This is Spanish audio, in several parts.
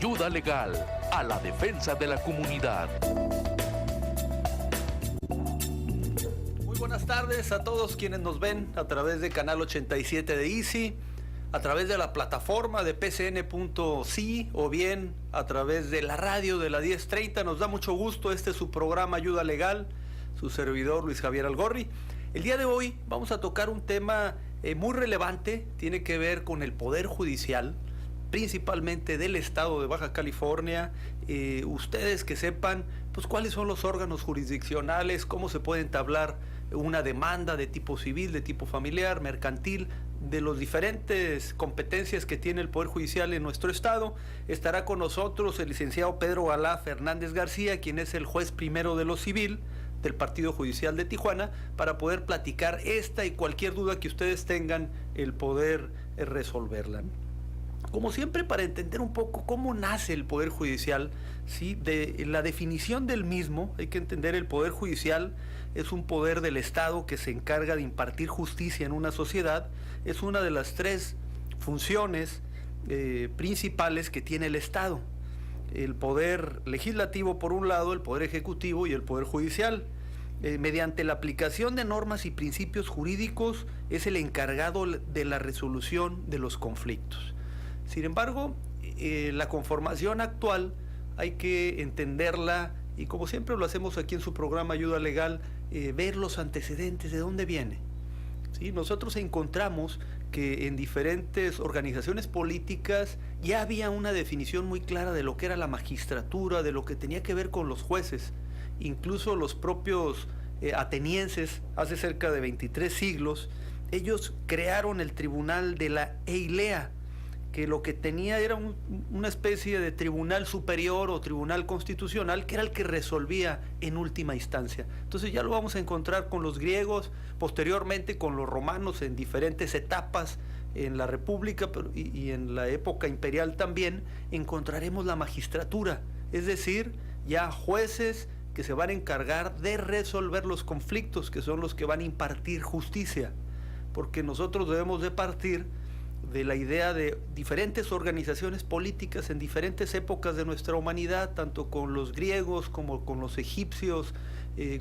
Ayuda legal a la defensa de la comunidad. Muy buenas tardes a todos quienes nos ven a través de Canal 87 de Easy, a través de la plataforma de pcn.si o bien a través de la radio de la 1030. Nos da mucho gusto, este es su programa Ayuda Legal, su servidor Luis Javier Algorri. El día de hoy vamos a tocar un tema muy relevante, tiene que ver con el Poder Judicial, principalmente del estado de Baja California. Ustedes que sepan pues cuáles son los órganos jurisdiccionales, cómo se puede entablar una demanda de tipo civil, de tipo familiar, mercantil, de las diferentes competencias que tiene el Poder Judicial en nuestro estado. Estará con nosotros el licenciado Pedro Alá Fernández García, quien es el juez primero de lo civil del Partido Judicial de Tijuana, para poder platicar esta y cualquier duda que ustedes tengan, el poder resolverla. Como siempre, para entender un poco cómo nace el Poder Judicial, ¿sí? De la definición del mismo, hay que entender el Poder Judicial es un poder del Estado que se encarga de impartir justicia en una sociedad. Es una de las tres funciones principales que tiene el Estado: el Poder Legislativo por un lado, el Poder Ejecutivo y el Poder Judicial. Mediante la aplicación de normas y principios jurídicos es el encargado de la resolución de los conflictos. Sin embargo, la conformación actual hay que entenderla, y como siempre lo hacemos aquí en su programa Ayuda Legal, ver los antecedentes, de dónde viene. ¿Sí? Nosotros encontramos que en diferentes organizaciones políticas ya había una definición muy clara de lo que era la magistratura, de lo que tenía que ver con los jueces. Incluso los propios atenienses, hace cerca de 23 siglos, ellos crearon el tribunal de la Eilea, que lo que tenía era una especie de tribunal superior o tribunal constitucional, que era el que resolvía en última instancia. Entonces ya lo vamos a encontrar con los griegos, posteriormente con los romanos en diferentes etapas en la República y en la época imperial también encontraremos la magistratura, es decir, ya jueces que se van a encargar de resolver los conflictos, que son los que van a impartir justicia, porque nosotros debemos de partir de la idea de diferentes organizaciones políticas en diferentes épocas de nuestra humanidad, tanto con los griegos como con los egipcios,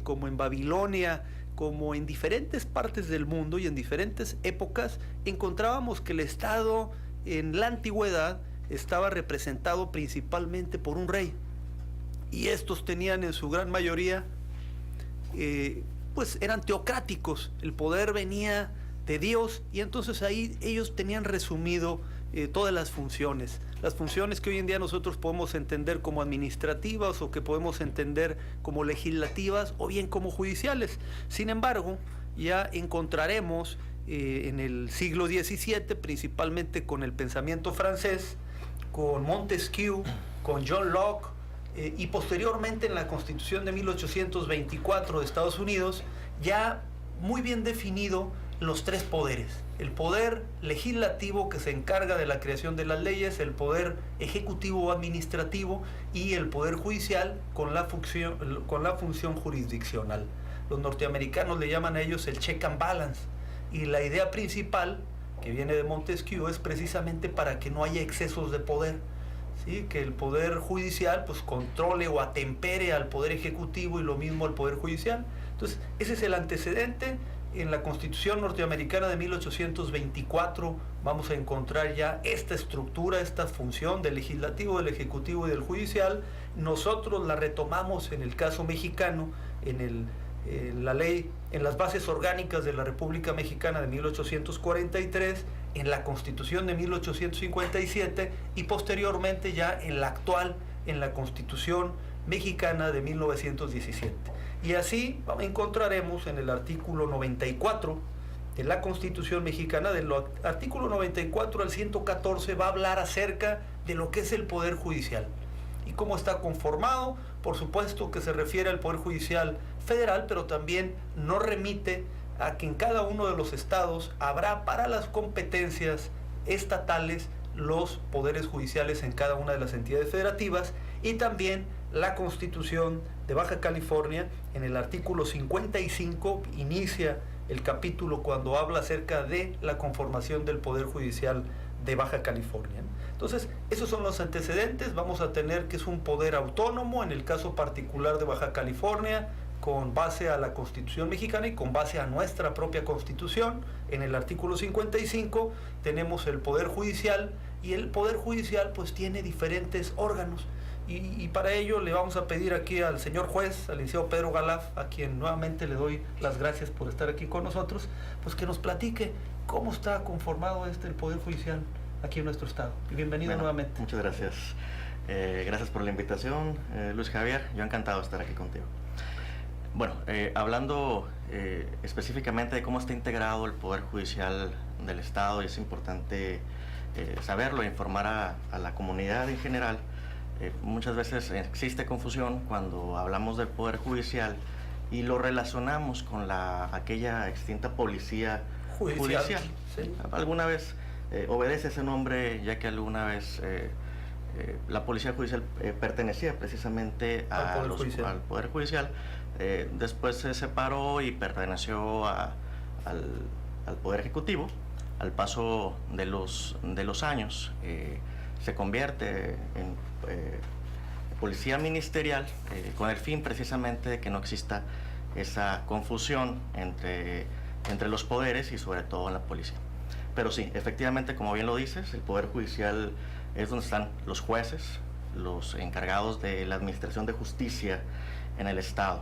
como en Babilonia, como en diferentes partes del mundo y en diferentes épocas. Encontrábamos que el Estado en la antigüedad estaba representado principalmente por un rey, y estos tenían en su gran mayoría pues eran teocráticos, el poder venía de Dios, y entonces ahí ellos tenían resumido todas las funciones que hoy en día nosotros podemos entender como administrativas, o que podemos entender como legislativas, o bien como judiciales. Sin embargo, ya encontraremos en el siglo XVII, principalmente con el pensamiento francés, con Montesquieu, con John Locke, y posteriormente en la Constitución de 1824 de Estados Unidos, ya muy bien definido los tres poderes: el poder legislativo, que se encarga de la creación de las leyes, el poder ejecutivo o administrativo, y el poder judicial con la función jurisdiccional. Los norteamericanos le llaman a ellos el check and balance, y la idea principal que viene de Montesquieu es precisamente para que no haya excesos de poder, ¿sí? Que el poder judicial pues controle o atempere al poder ejecutivo, y lo mismo al poder judicial. Entonces ese es el antecedente. En la Constitución norteamericana de 1824 vamos a encontrar ya esta estructura, esta función del legislativo, del ejecutivo y del judicial. Nosotros la retomamos en el caso mexicano, en la ley, en las bases orgánicas de la República Mexicana de 1843, en la Constitución de 1857 y posteriormente ya en la actual, en la Constitución Mexicana de 1917. Y así encontraremos en el artículo 94 de la Constitución Mexicana, del artículo 94 al 114, va a hablar acerca de lo que es el Poder Judicial y cómo está conformado. Por supuesto que se refiere al Poder Judicial federal, pero también nos remite a que en cada uno de los estados habrá para las competencias estatales los poderes judiciales en cada una de las entidades federativas, y también la Constitución de Baja California en el artículo 55 inicia el capítulo cuando habla acerca de la conformación del Poder Judicial de Baja California. Entonces, esos son los antecedentes. Vamos a tener que es un poder autónomo, en el caso particular de Baja California, con base a la Constitución mexicana y con base a nuestra propia Constitución. En el artículo 55 tenemos el Poder Judicial, y el Poder Judicial pues tiene diferentes órganos. Y para ello le vamos a pedir aquí al señor juez, al licenciado Pedro Galaf, a quien nuevamente le doy las gracias por estar aquí con nosotros, pues que nos platique cómo está conformado el Poder Judicial aquí en nuestro estado. Y bienvenido nuevamente. Muchas gracias. Gracias por la invitación, Luis Javier. Yo encantado de estar aquí contigo. Bueno, hablando específicamente de cómo está integrado el Poder Judicial del estado, es importante saberlo e informar a la comunidad en general. Muchas veces existe confusión cuando hablamos del Poder Judicial y lo relacionamos con aquella extinta policía judicial. ¿Sí? Alguna vez obedece ese nombre, ya que alguna vez la policía judicial pertenecía precisamente al Poder Judicial. Después se separó y perteneció al Poder Ejecutivo. Al paso de los años se convierte en policía ministerial, con el fin precisamente de que no exista esa confusión entre los poderes y sobre todo en la policía. Pero sí, efectivamente, como bien lo dices, el Poder Judicial es donde están los jueces, los encargados de la administración de justicia en el estado.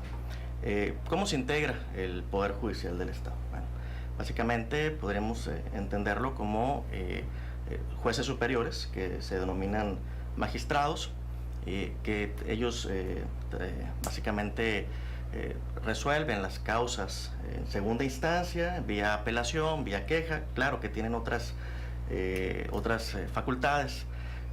¿Cómo se integra el Poder Judicial del estado? Bueno, básicamente podríamos entenderlo como jueces superiores, que se denominan magistrados, que ellos básicamente resuelven las causas en segunda instancia, vía apelación, vía queja. Claro que tienen otras facultades.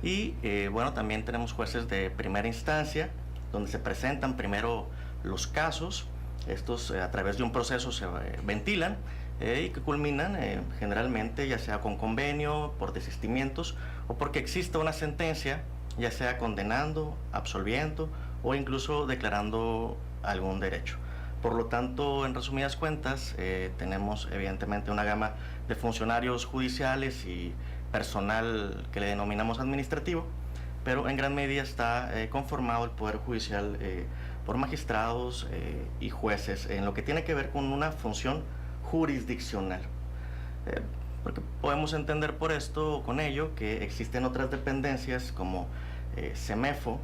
Y bueno, también tenemos jueces de primera instancia, donde se presentan primero los casos. Estos a través de un proceso se ventilan y que culminan generalmente ya sea con convenio, por desistimientos o porque exista una sentencia, ya sea condenando, absolviendo o incluso declarando algún derecho. Por lo tanto, en resumidas cuentas, tenemos evidentemente una gama de funcionarios judiciales y personal que le denominamos administrativo, pero en gran medida está conformado el Poder Judicial por magistrados y jueces en lo que tiene que ver con una función jurisdiccional. Porque podemos entender por esto, con ello, que existen otras dependencias como CEMEFO,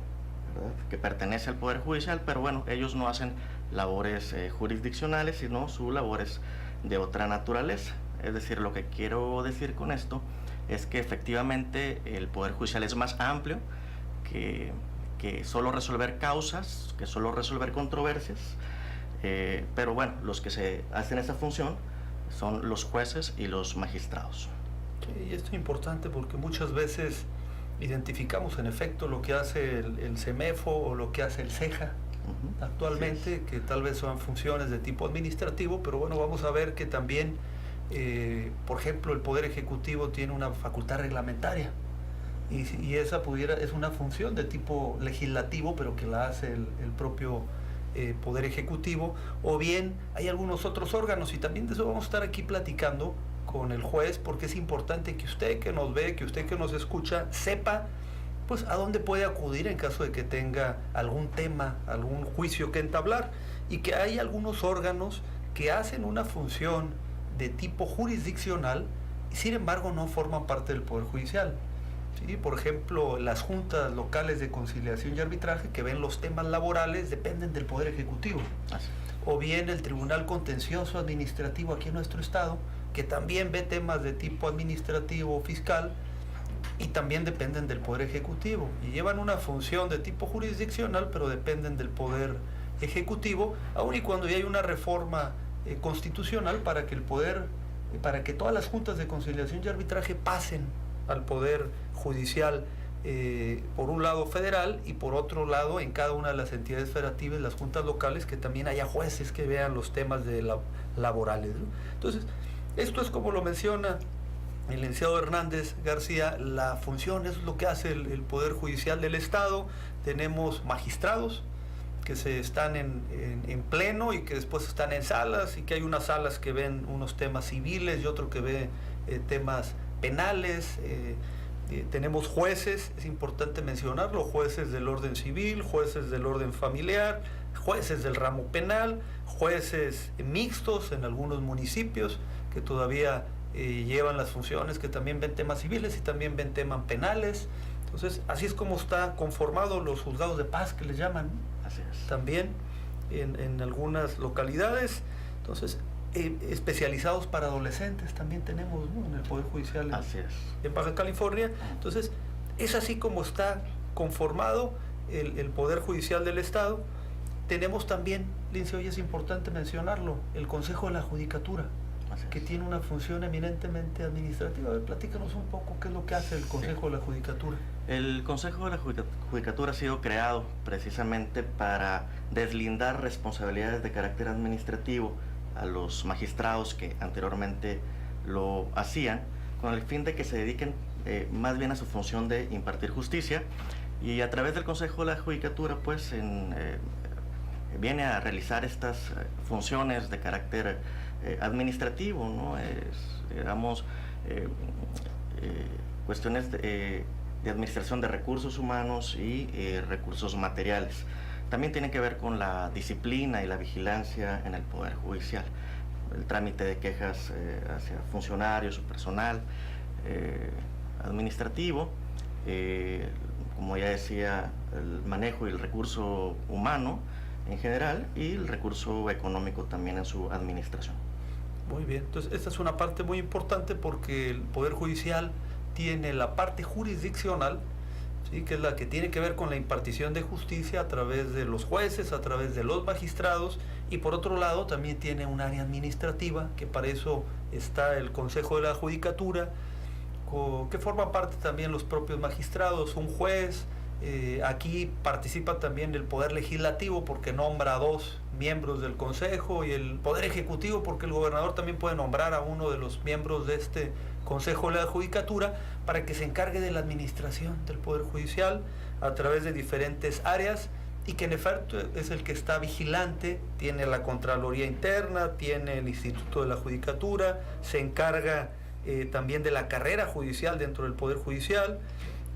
¿verdad?, que pertenece al Poder Judicial, pero bueno, ellos no hacen labores jurisdiccionales, sino sus labores de otra naturaleza. Es decir, lo que quiero decir con esto es que efectivamente el Poder Judicial es más amplio que solo resolver causas, que solo resolver controversias, pero bueno, los que se hacen esa función son los jueces y los magistrados. Sí, y esto es importante porque muchas veces identificamos en efecto lo que hace el CEMEFO o lo que hace el CEJA actualmente, que tal vez son funciones de tipo administrativo, pero bueno, vamos a ver que también, por ejemplo, el Poder Ejecutivo tiene una facultad reglamentaria y esa es una función de tipo legislativo, pero que la hace el propio Poder Ejecutivo, o bien hay algunos otros órganos, y también de eso vamos a estar aquí platicando con el juez, porque es importante que usted que nos ve, que usted que nos escucha, sepa pues a dónde puede acudir en caso de que tenga algún tema, algún juicio que entablar, y que hay algunos órganos que hacen una función de tipo jurisdiccional y sin embargo no forman parte del Poder Judicial. ¿Sí? Por ejemplo, las juntas locales de conciliación y arbitraje, que ven los temas laborales, dependen del Poder Ejecutivo. O bien el Tribunal Contencioso Administrativo aquí en nuestro estado, que también ve temas de tipo administrativo o fiscal y también dependen del Poder Ejecutivo. Y llevan una función de tipo jurisdiccional, pero dependen del Poder Ejecutivo, aun y cuando ya hay una reforma constitucional para que todas las juntas de conciliación y arbitraje pasen al Poder Judicial, por un lado federal, y por otro lado en cada una de las entidades federativas, las juntas locales, que también haya jueces que vean los temas laborales, ¿no? Entonces, esto es como lo menciona el licenciado Hernández García, la función es lo que hace el Poder Judicial del Estado. Tenemos magistrados que están en pleno y que después están en salas, y que hay unas salas que ven unos temas civiles y otro que ve temas penales, tenemos jueces, es importante mencionarlo, jueces del orden civil, jueces del orden familiar, jueces del ramo penal, jueces mixtos en algunos municipios que todavía llevan las funciones, que también ven temas civiles y también ven temas penales. Entonces, así es como está conformado los juzgados de paz, que les llaman, ¿no? Así es. También en algunas localidades. Entonces, especializados para adolescentes también tenemos, ¿no?, en el Poder Judicial en Baja California. Entonces, es así como está conformado el Poder Judicial del Estado. Tenemos también, Lince, hoy es importante mencionarlo, el Consejo de la Judicatura, que tiene una función eminentemente administrativa. A ver, platícanos un poco qué es lo que hace el Consejo de la Judicatura. El Consejo de la Judicatura ha sido creado precisamente para deslindar responsabilidades de carácter administrativo a los magistrados que anteriormente lo hacían, con el fin de que se dediquen más bien a su función de impartir justicia, y a través del Consejo de la Judicatura pues viene a realizar estas funciones de carácter administrativo, ¿no? Digamos, cuestiones de administración de recursos humanos y recursos materiales. También tienen que ver con la disciplina y la vigilancia en el Poder Judicial, el trámite de quejas hacia funcionarios o personal administrativo, como ya decía, el manejo y el recurso humano en general y el recurso económico también en su administración. Muy bien, entonces esta es una parte muy importante porque el Poder Judicial tiene la parte jurisdiccional, ¿sí?, que es la que tiene que ver con la impartición de justicia a través de los jueces, a través de los magistrados, y por otro lado también tiene un área administrativa, que para eso está el Consejo de la Judicatura, que forma parte también los propios magistrados, un juez. Aquí participa también el Poder Legislativo porque nombra a 2 miembros del Consejo, y el Poder Ejecutivo porque el gobernador también puede nombrar a uno de los miembros de este Consejo de la Judicatura para que se encargue de la administración del Poder Judicial a través de diferentes áreas, y que en efecto es el que está vigilante, tiene la Contraloría Interna, tiene el Instituto de la Judicatura, se encarga también de la carrera judicial dentro del Poder Judicial,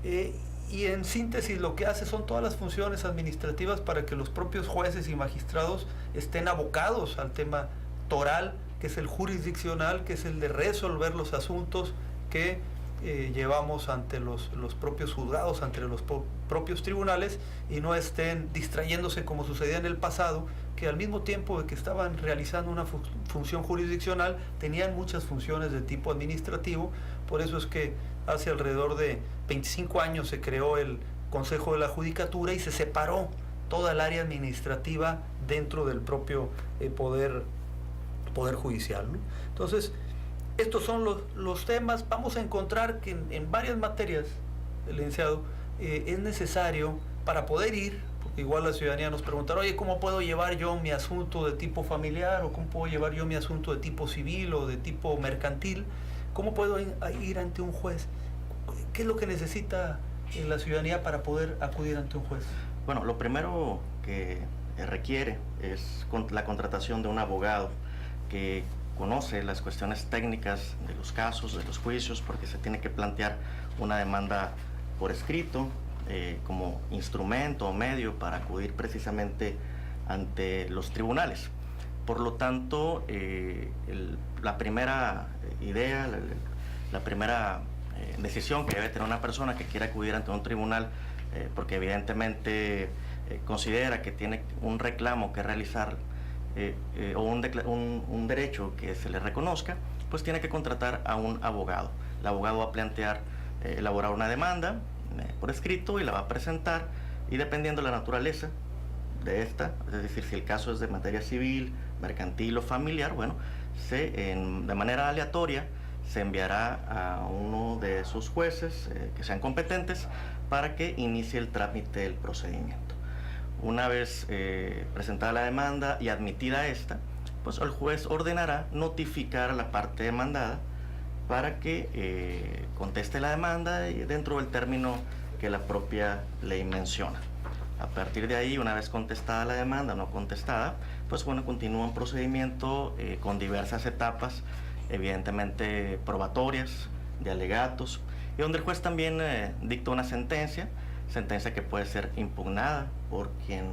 y en síntesis lo que hace son todas las funciones administrativas para que los propios jueces y magistrados estén abocados al tema toral, que es el jurisdiccional, que es el de resolver los asuntos que llevamos ante los propios juzgados, ante los propios tribunales, y no estén distrayéndose como sucedía en el pasado, que al mismo tiempo de que estaban realizando una función jurisdiccional, tenían muchas funciones de tipo administrativo. Por eso es que hace alrededor de 25 años se creó el Consejo de la Judicatura y se separó toda el área administrativa dentro del propio poder judicial, ¿no? Entonces, estos son los temas. Vamos a encontrar que en varias materias, licenciado, es necesario para poder ir, porque igual la ciudadanía nos preguntará, oye, ¿cómo puedo llevar yo mi asunto de tipo familiar, o cómo puedo llevar yo mi asunto de tipo civil o de tipo mercantil? ¿Cómo puedo ir ante un juez? ¿Qué es lo que necesita la ciudadanía para poder acudir ante un juez? Bueno, lo primero que requiere es la contratación de un abogado que conoce las cuestiones técnicas de los casos, de los juicios, porque se tiene que plantear una demanda por escrito como instrumento o medio para acudir precisamente ante los tribunales. Por lo tanto, la primera idea, la primera decisión que debe tener una persona que quiera acudir ante un tribunal, porque evidentemente considera que tiene un reclamo que realizar o un derecho que se le reconozca, pues tiene que contratar a un abogado. El abogado va a plantear, elaborar una demanda por escrito y la va a presentar, y dependiendo de la naturaleza de esta, es decir, si el caso es de materia civil, mercantil o familiar, bueno, de manera aleatoria se enviará a uno de sus jueces que sean competentes para que inicie el trámite del procedimiento. Una vez presentada la demanda y admitida esta, pues el juez ordenará notificar a la parte demandada para que conteste la demanda dentro del término que la propia ley menciona. A partir de ahí, una vez contestada la demanda o no contestada, pues bueno, continúa un procedimiento con diversas etapas, evidentemente probatorias, de alegatos, y donde el juez también dicta una sentencia que puede ser impugnada por quien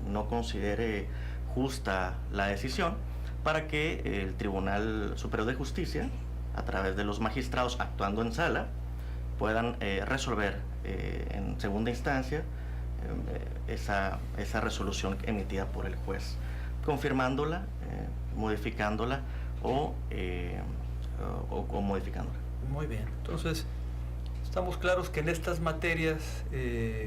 no considere justa la decisión, para que el Tribunal Superior de Justicia, a través de los magistrados actuando en sala, puedan resolver en segunda instancia esa resolución emitida por el juez, confirmándola, modificándola o modificándola. Muy bien, entonces estamos claros que en estas materias,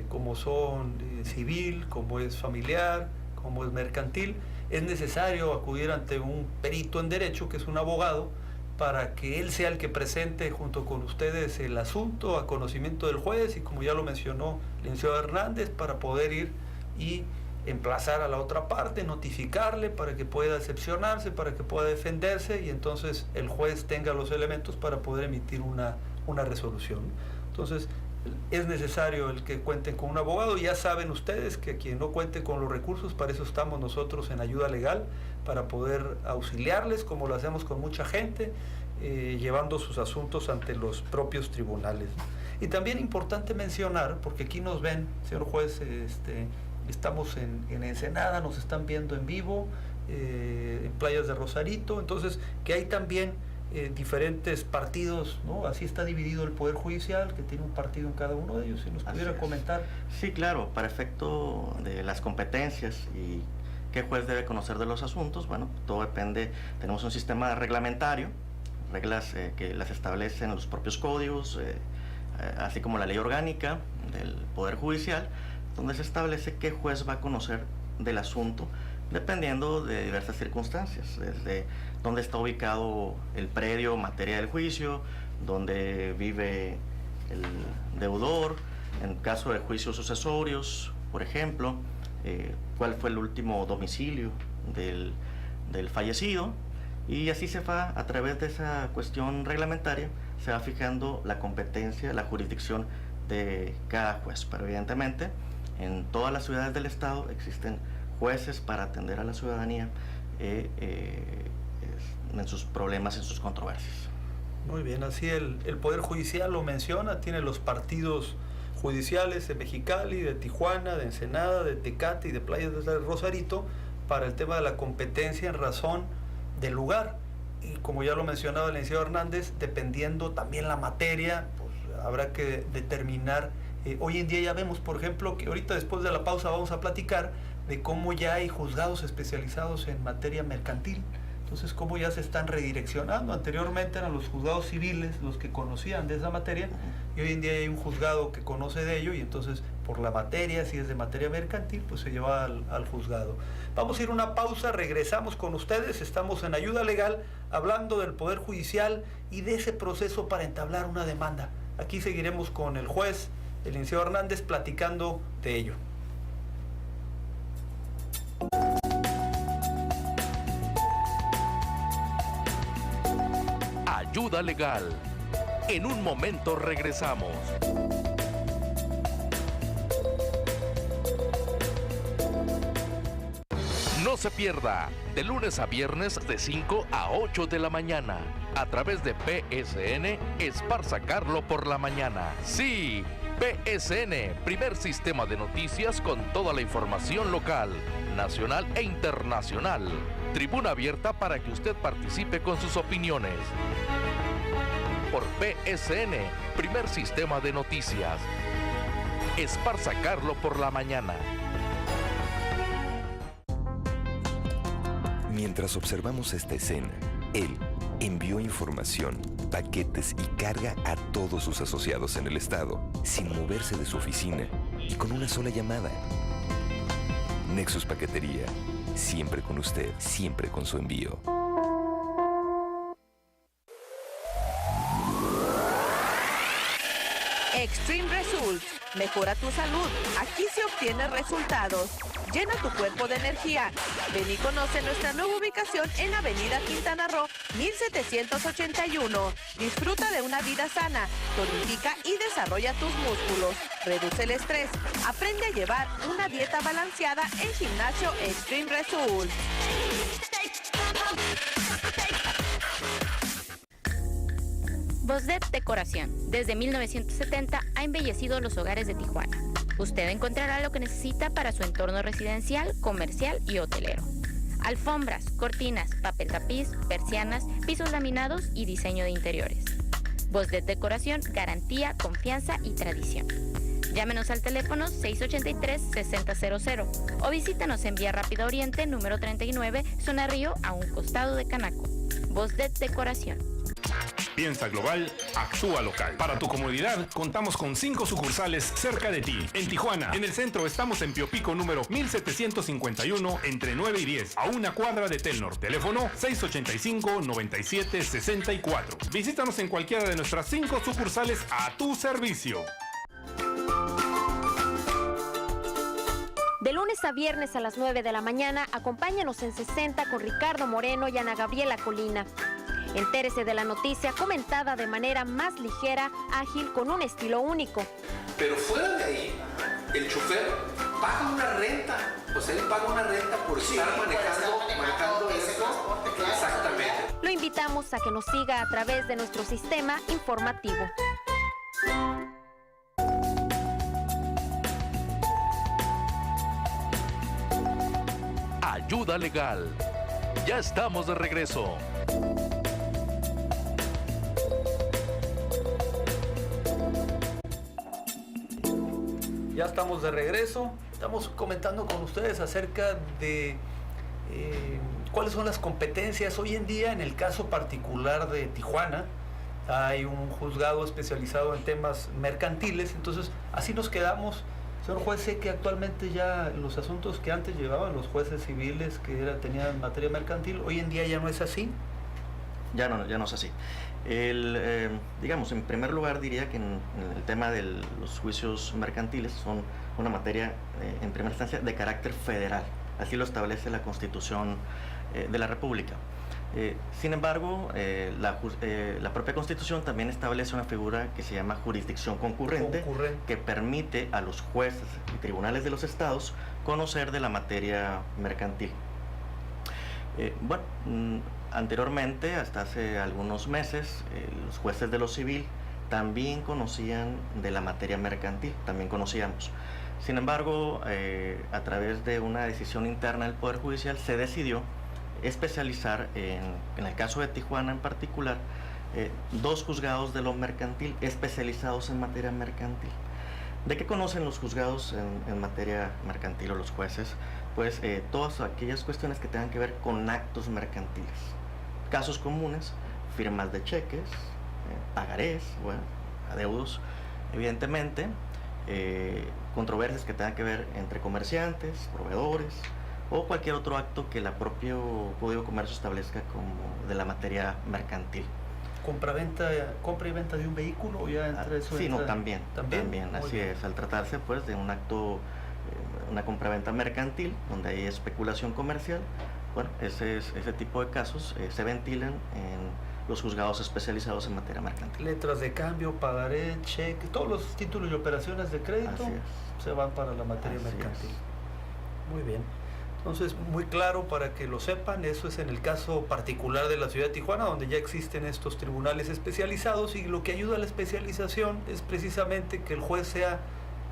como son civil, como es familiar, como es mercantil, es necesario acudir ante un perito en derecho, que es un abogado, para que él sea el que presente junto con ustedes el asunto a conocimiento del juez, y como ya lo mencionó el licenciado Hernández, para poder ir y emplazar a la otra parte, notificarle para que pueda excepcionarse, para que pueda defenderse, y entonces el juez tenga los elementos para poder emitir una resolución. Entonces es necesario el que cuenten con un abogado. Ya saben ustedes que quien no cuente con los recursos, para eso estamos nosotros en Ayuda Legal, para poder auxiliarles, como lo hacemos con mucha gente, llevando sus asuntos ante los propios tribunales. Y también importante mencionar, porque aquí nos ven, señor juez, estamos en Ensenada, nos están viendo en vivo, en Playas de Rosarito, entonces que hay también diferentes partidos, ¿no? Así está dividido el Poder Judicial, que tiene un partido en cada uno de ellos, si nos pudiera comentar. Sí, claro, para efecto de las competencias y qué juez debe conocer de los asuntos, bueno, todo depende. Tenemos un sistema reglamentario, reglas que las establecen los propios códigos, así como la ley orgánica del Poder Judicial, donde se establece qué juez va a conocer del asunto, dependiendo de diversas circunstancias, desde dónde está ubicado el predio, materia del juicio, dónde vive el deudor, en caso de juicios sucesorios, por ejemplo, cuál fue el último domicilio del fallecido, y así se va, a través de esa cuestión reglamentaria, se va fijando la competencia, la jurisdicción de cada juez. Pero evidentemente, en todas las ciudades del estado existen jueces para atender a la ciudadanía en sus problemas, en sus controversias. Muy bien, así el Poder Judicial lo menciona, tiene los partidos judiciales de Mexicali, de Tijuana, de Ensenada, de Tecate y de Playas de Rosarito, para el tema de la competencia en razón del lugar. Y como ya lo mencionaba el licenciado Hernández, dependiendo también la materia, pues habrá que determinar. Hoy en día ya vemos, por ejemplo, que ahorita después de la pausa vamos a platicar de cómo ya hay juzgados especializados en materia mercantil. Entonces, cómo ya se están redireccionando. Anteriormente eran los juzgados civiles los que conocían de esa materia, y hoy en día hay un juzgado que conoce de ello, y entonces por la materia, si es de materia mercantil, pues se lleva al juzgado. Vamos a ir a una pausa, regresamos con ustedes. Estamos en Ayuda Legal, hablando del Poder Judicial y de ese proceso para entablar una demanda. Aquí seguiremos con el juez, el licenciado Hernández, platicando de ello. Ayuda Legal. En un momento regresamos. No se pierda, de lunes a viernes de 5 a 8 de la mañana, a través de PSN Esparza Carlo por la mañana. Sí, PSN, primer sistema de noticias con toda la información local, nacional e internacional. Tribuna abierta para que usted participe con sus opiniones. Por PSN, primer sistema de noticias. Esparza Carlo por la mañana. Mientras observamos esta escena, él envió información, paquetes y carga a todos sus asociados en el estado, sin moverse de su oficina y con una sola llamada. Nexus Paquetería, siempre con usted, siempre con su envío. Extreme Results. Mejora tu salud. Aquí se obtienen resultados. Llena tu cuerpo de energía. Ven y conoce nuestra nueva ubicación en Avenida Quintana Roo, 1781. Disfruta de una vida sana. Tonifica y desarrolla tus músculos. Reduce el estrés. Aprende a llevar una dieta balanceada en Gimnasio Extreme Results. Bosdet Decoración. Desde 1970 ha embellecido los hogares de Tijuana. Usted encontrará lo que necesita para su entorno residencial, comercial y hotelero. Alfombras, cortinas, papel tapiz, persianas, pisos laminados y diseño de interiores. Bosdet Decoración, garantía, confianza y tradición. Llámenos al teléfono 683-6000 o visítanos en Vía Rápida Oriente, número 39, Zona Río, a un costado de Canaco. Bosdet Decoración. Piensa global, actúa local. Para tu comodidad, contamos con 5 sucursales cerca de ti. En Tijuana, en el centro, estamos en Pío Pico número 1751, entre 9 y 10, a una cuadra de Telnor. Teléfono 685-9764. Visítanos en cualquiera de nuestras 5 sucursales a tu servicio. De lunes a viernes a las 9 de la mañana, acompáñanos en 60 con Ricardo Moreno y Ana Gabriela Colina. Entérese de la noticia comentada de manera más ligera, ágil, con un estilo único. Pero fuera de ahí, el chofer paga una renta. O sea, él paga una renta por estar manejando eso. Exactamente. Lo invitamos a que nos siga a través de nuestro sistema informativo. Ayuda legal. Ya estamos de regreso. Ya estamos de regreso. Estamos comentando con ustedes acerca de cuáles son las competencias hoy en día. En el caso particular de Tijuana, hay un juzgado especializado en temas mercantiles. Entonces, así nos quedamos. Señor juez, sé que actualmente ya los asuntos que antes llevaban los jueces civiles, que tenían materia mercantil, hoy en día ya no es así. Ya no es así. Digamos, en primer lugar diría que en el tema de los juicios mercantiles son una materia, en primera instancia, de carácter federal. Así lo establece la Constitución de la República. Sin embargo, la propia Constitución también establece una figura que se llama jurisdicción concurrente, que permite a los jueces y tribunales de los estados conocer de la materia mercantil. Anteriormente, hasta hace algunos meses, los jueces de lo civil también conocían de la materia mercantil, también conocíamos. Sin embargo, a través de una decisión interna del Poder Judicial se decidió especializar, en el caso de Tijuana en particular, 2 juzgados de lo mercantil especializados en materia mercantil. ¿De qué conocen los juzgados en materia mercantil o los jueces? Pues todas aquellas cuestiones que tengan que ver con actos mercantiles. Casos comunes, firmas de cheques, pagarés, adeudos, evidentemente, controversias que tengan que ver entre comerciantes, proveedores, o cualquier otro acto que el propio Código de Comercio establezca como de la materia mercantil. ¿Compra y venta de un vehículo o ya entre eso? Sí, también, así bien. es, al tratarse pues de un acto, una compraventa mercantil, donde hay especulación comercial, ese tipo de casos se ventilan en los juzgados especializados en materia mercantil. Letras de cambio, pagaré, cheque, todos los títulos y operaciones de crédito se van para la materia mercantil. Muy bien. Entonces, muy claro para que lo sepan, eso es en el caso particular de la ciudad de Tijuana, donde ya existen estos tribunales especializados, y lo que ayuda a la especialización es precisamente que el juez sea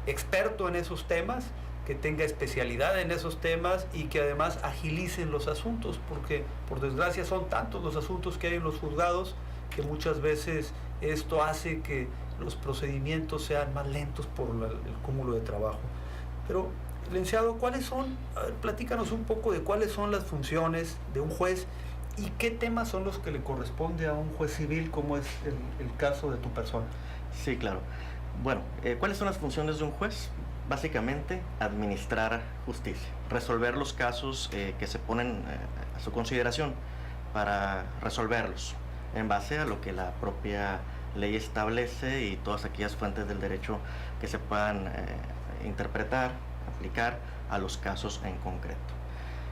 experto en esos temas, que tenga especialidad en esos temas y que además agilicen los asuntos, porque por desgracia son tantos los asuntos que hay en los juzgados que muchas veces esto hace que los procedimientos sean más lentos por el cúmulo de trabajo. Pero, licenciado, ¿cuáles son? A ver, platícanos un poco de cuáles son las funciones de un juez y qué temas son los que le corresponde a un juez civil, como es el caso de tu persona. Sí, claro. Bueno, ¿cuáles son las funciones de un juez? Básicamente, administrar justicia, resolver los casos que se ponen a su consideración para resolverlos en base a lo que la propia ley establece y todas aquellas fuentes del derecho que se puedan interpretar, aplicar a los casos en concreto.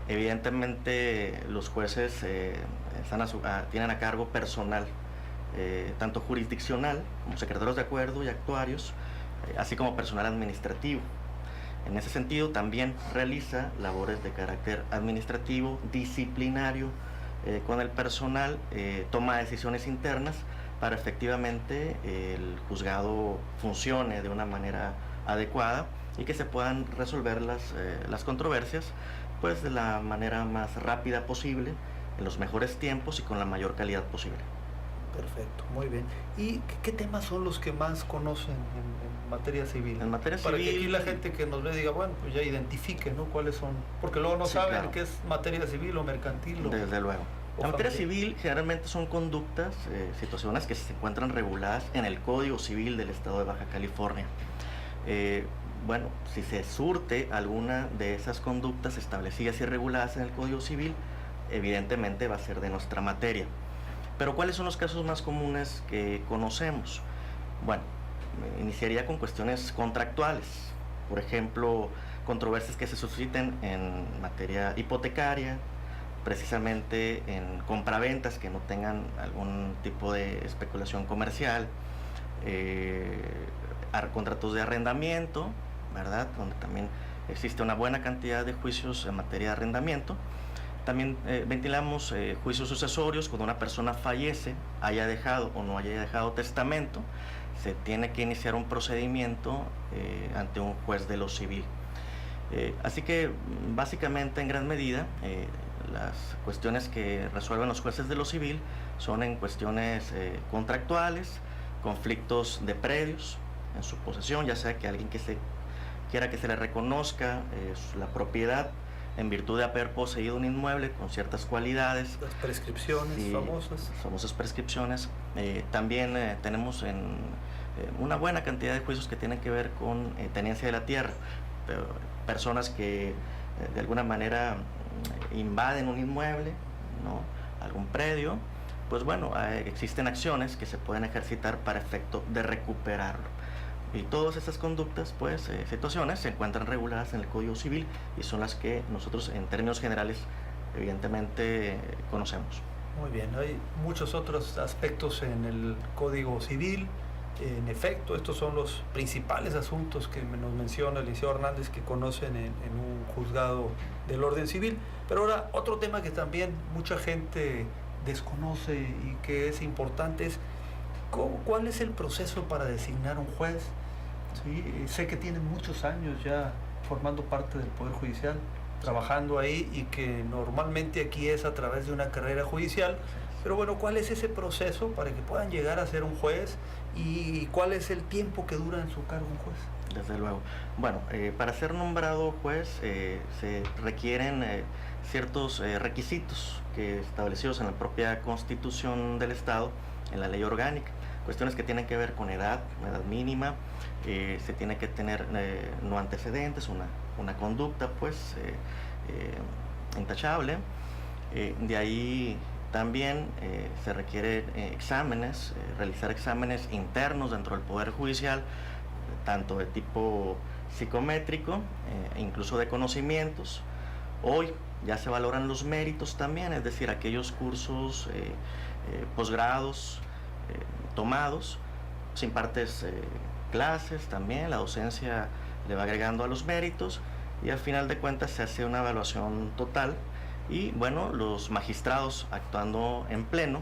Evidentemente, los jueces tienen a cargo personal, tanto jurisdiccional como secretarios de acuerdo y actuarios, así como personal administrativo. En ese sentido, también realiza labores de carácter administrativo, disciplinario, con el personal, toma decisiones internas, para efectivamente el juzgado funcione de una manera adecuada y que se puedan resolver las controversias pues de la manera más rápida posible, en los mejores tiempos y con la mayor calidad posible. Perfecto, muy bien. ¿Y qué temas son los que más conocen en materia civil? En materia Para civil, que aquí la gente que nos ve diga, bueno, pues ya identifique, ¿no? ¿Cuáles son? Porque luego no sí, saben claro, qué es materia civil o mercantil. Desde luego. La materia civil generalmente son conductas, situaciones que se encuentran reguladas en el Código Civil del Estado de Baja California. Bueno, si se surte alguna de esas conductas establecidas y reguladas en el Código Civil, evidentemente va a ser de nuestra materia. Pero ¿cuáles son los casos más comunes que conocemos? Bueno, iniciaría con cuestiones contractuales. Por ejemplo, controversias que se susciten en materia hipotecaria, precisamente en compraventas que no tengan algún tipo de especulación comercial, contratos de arrendamiento, ¿verdad? Donde también existe una buena cantidad de juicios en materia de arrendamiento. También ventilamos juicios sucesorios. Cuando una persona fallece, haya dejado o no haya dejado testamento, se tiene que iniciar un procedimiento ante un juez de lo civil. Así que básicamente en gran medida las cuestiones que resuelven los jueces de lo civil son en cuestiones contractuales, conflictos de predios en su posesión, ya sea que alguien quiera que se le reconozca la propiedad en virtud de haber poseído un inmueble con ciertas cualidades. Las prescripciones famosas. Famosas prescripciones. También tenemos una buena cantidad de juicios que tienen que ver con tenencia de la tierra. Personas que de alguna manera invaden un inmueble, ¿no? Algún predio, pues bueno, existen acciones que se pueden ejercitar para efecto de recuperarlo. Y todas estas conductas, pues, situaciones se encuentran reguladas en el Código Civil y son las que nosotros, en términos generales, evidentemente conocemos. Muy bien, hay muchos otros aspectos en el Código Civil. En efecto, estos son los principales asuntos que nos menciona el licenciado Hernández que conocen en un juzgado del orden civil. Pero ahora, otro tema que también mucha gente desconoce y que es importante es ¿cuál es el proceso para designar un juez? ¿Sí? Sé que tienen muchos años ya formando parte del Poder Judicial, trabajando ahí, y que normalmente aquí es a través de una carrera judicial. Pero bueno, ¿cuál es ese proceso para que puedan llegar a ser un juez y cuál es el tiempo que dura en su cargo un juez? Desde luego. Bueno, para ser nombrado juez se requieren ciertos requisitos que establecidos en la propia Constitución del Estado, en la ley orgánica. Cuestiones que tienen que ver con edad mínima, se tiene que tener no antecedentes, una conducta pues intachable. De ahí también se requiere exámenes, realizar exámenes internos dentro del Poder Judicial, tanto de tipo psicométrico, incluso de conocimientos. Hoy ya se valoran los méritos también, es decir, aquellos cursos, posgrados tomados, se impartes clases también, la docencia le va agregando a los méritos y al final de cuentas se hace una evaluación total y bueno, los magistrados actuando en pleno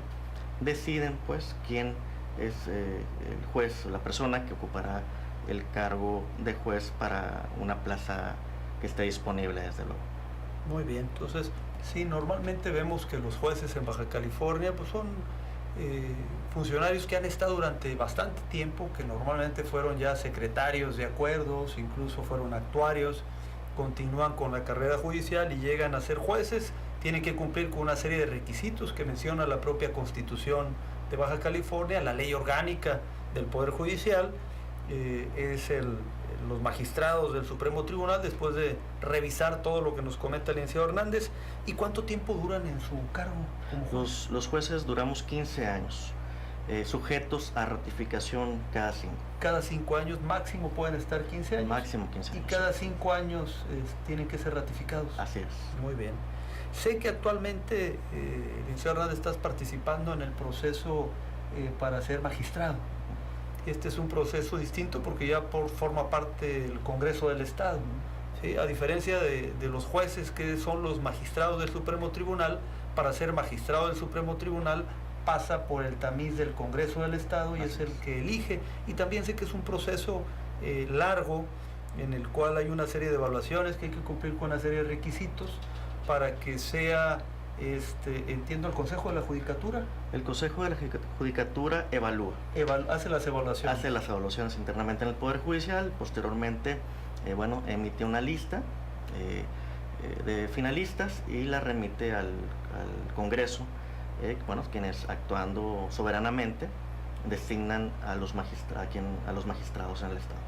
deciden pues quién es el juez, la persona que ocupará el cargo de juez para una plaza que esté disponible, desde luego. Muy bien, entonces sí, normalmente vemos que los jueces en Baja California pues son funcionarios que han estado durante bastante tiempo, que normalmente fueron ya secretarios de acuerdos, incluso fueron actuarios, continúan con la carrera judicial y llegan a ser jueces. Tienen que cumplir con una serie de requisitos que menciona la propia Constitución de Baja California, la ley orgánica del Poder Judicial. Es los magistrados del Supremo Tribunal, después de revisar todo lo que nos comenta el licenciado Hernández. ¿Y cuánto tiempo duran en su cargo como juez? Los jueces duramos 15 años, sujetos a ratificación cada 5. Cada 5 años máximo pueden estar 15 años. Máximo 15 años. Y cada 5 años tienen que ser ratificados. Así es. Muy bien. Sé que actualmente, licenciado Hernández, estás participando en el proceso para ser magistrado. Este es un proceso distinto porque ya forma parte del Congreso del Estado, ¿sí? A diferencia de los jueces que son los magistrados del Supremo Tribunal, para ser magistrado del Supremo Tribunal pasa por el tamiz del Congreso del Estado y es el que elige. Y también sé que es un proceso largo, en el cual hay una serie de evaluaciones, que hay que cumplir con una serie de requisitos para que sea, entiendo, el Consejo de la Judicatura. El Consejo de la Judicatura evalúa. Hace las evaluaciones. Hace las evaluaciones internamente en el Poder Judicial, posteriormente, emite una lista de finalistas y la remite al Congreso, quienes actuando soberanamente designan a los magistrados en el Estado.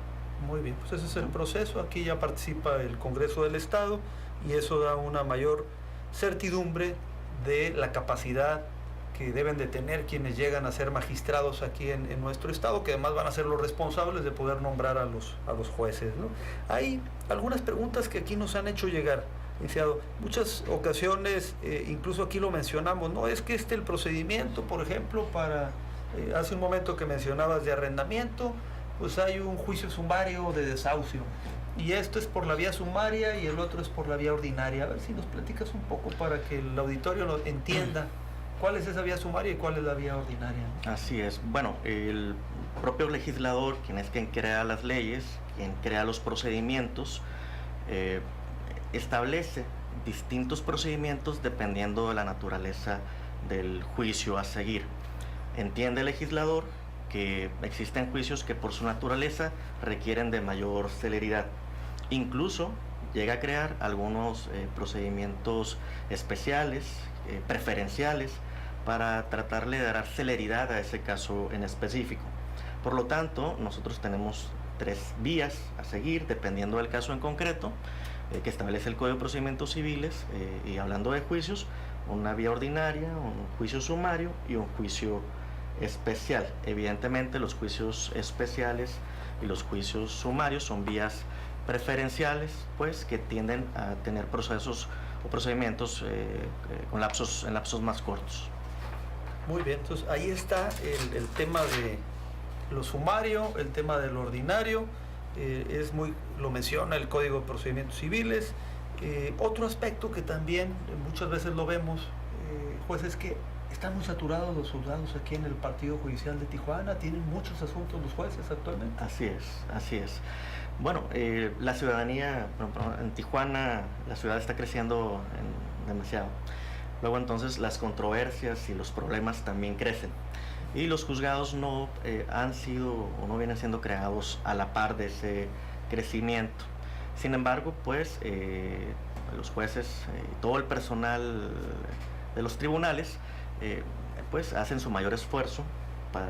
Muy bien, pues ese es el proceso. Aquí ya participa el Congreso del Estado y eso da una mayor certidumbre de la capacidad que deben de tener quienes llegan a ser magistrados aquí en nuestro estado, que además van a ser los responsables de poder nombrar a los jueces, ¿no? Hay algunas preguntas que aquí nos han hecho llegar, licenciado. Muchas ocasiones, incluso aquí lo mencionamos, ¿no? Es que el procedimiento, por ejemplo, para, hace un momento que mencionabas de arrendamiento, pues hay un juicio sumario de desahucio. Y esto es por la vía sumaria y el otro es por la vía ordinaria. A ver si nos platicas un poco para que el auditorio lo entienda. ¿Cuál es esa vía sumaria y cuál es la vía ordinaria? Así es. Bueno, el propio legislador, quien crea las leyes, quien crea los procedimientos, establece distintos procedimientos dependiendo de la naturaleza del juicio a seguir. Entiende el legislador que existen juicios que por su naturaleza requieren de mayor celeridad. Incluso llega a crear algunos procedimientos especiales, preferenciales, para tratarle de dar celeridad a ese caso en específico. Por lo tanto, nosotros tenemos 3 vías a seguir, dependiendo del caso en concreto, que establece el Código de Procedimientos Civiles, y hablando de juicios, una vía ordinaria, un juicio sumario y un juicio especial. Evidentemente, los juicios especiales y los juicios sumarios son vías preferenciales, pues, que tienden a tener procesos o procedimientos en lapsos más cortos. Muy bien, entonces ahí está el tema de lo sumario, el tema de lo ordinario, lo menciona el Código de Procedimientos Civiles. Otro aspecto que también muchas veces lo vemos, juez, es que están muy saturados los juzgados aquí en el Partido Judicial de Tijuana, tienen muchos asuntos los jueces actualmente. Así es. Bueno, la ciudadanía, en Tijuana, la ciudad está creciendo demasiado. Luego entonces las controversias y los problemas también crecen. Y los juzgados no han sido o no vienen siendo creados a la par de ese crecimiento. Sin embargo, pues los jueces y todo el personal de los tribunales pues hacen su mayor esfuerzo para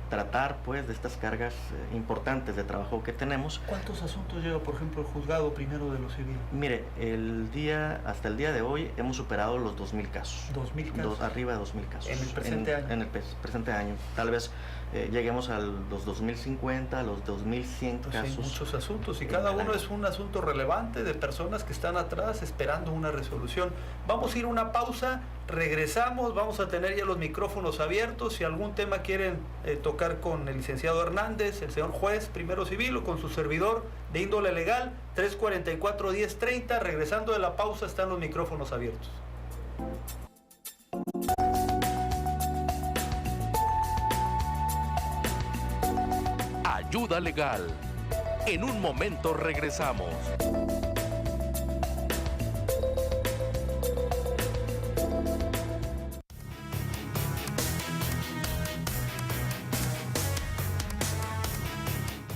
tratar, pues, de estas cargas importantes de trabajo que tenemos. ¿Cuántos asuntos lleva, por ejemplo, el juzgado primero de lo civil? Mire, hasta el día de hoy hemos superado los 2,000 casos. 2,000 casos. Arriba de 2,000 casos. ¿En el presente año? En el presente año. Tal vez lleguemos a los 2,050, a los 2,100 casos. Hay muchos asuntos y cada uno es un asunto relevante de personas que están atrás esperando una resolución. Vamos a ir a una pausa, regresamos, vamos a tener ya los micrófonos abiertos. Si algún tema quieren tocar con el licenciado Hernández, el señor juez primero civil, o con su servidor de índole legal, 344-1030. Regresando de la pausa están los micrófonos abiertos. Ayuda legal. En un momento regresamos.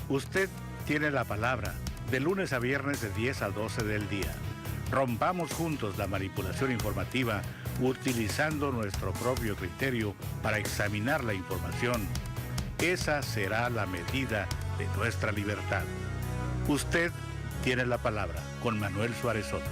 Usted tiene la palabra, de lunes a viernes de 10 a 12 del día. Rompamos juntos la manipulación informativa utilizando nuestro propio criterio para examinar la información. Esa será la medida de nuestra libertad. Usted tiene la palabra, con Manuel Suárez Soto.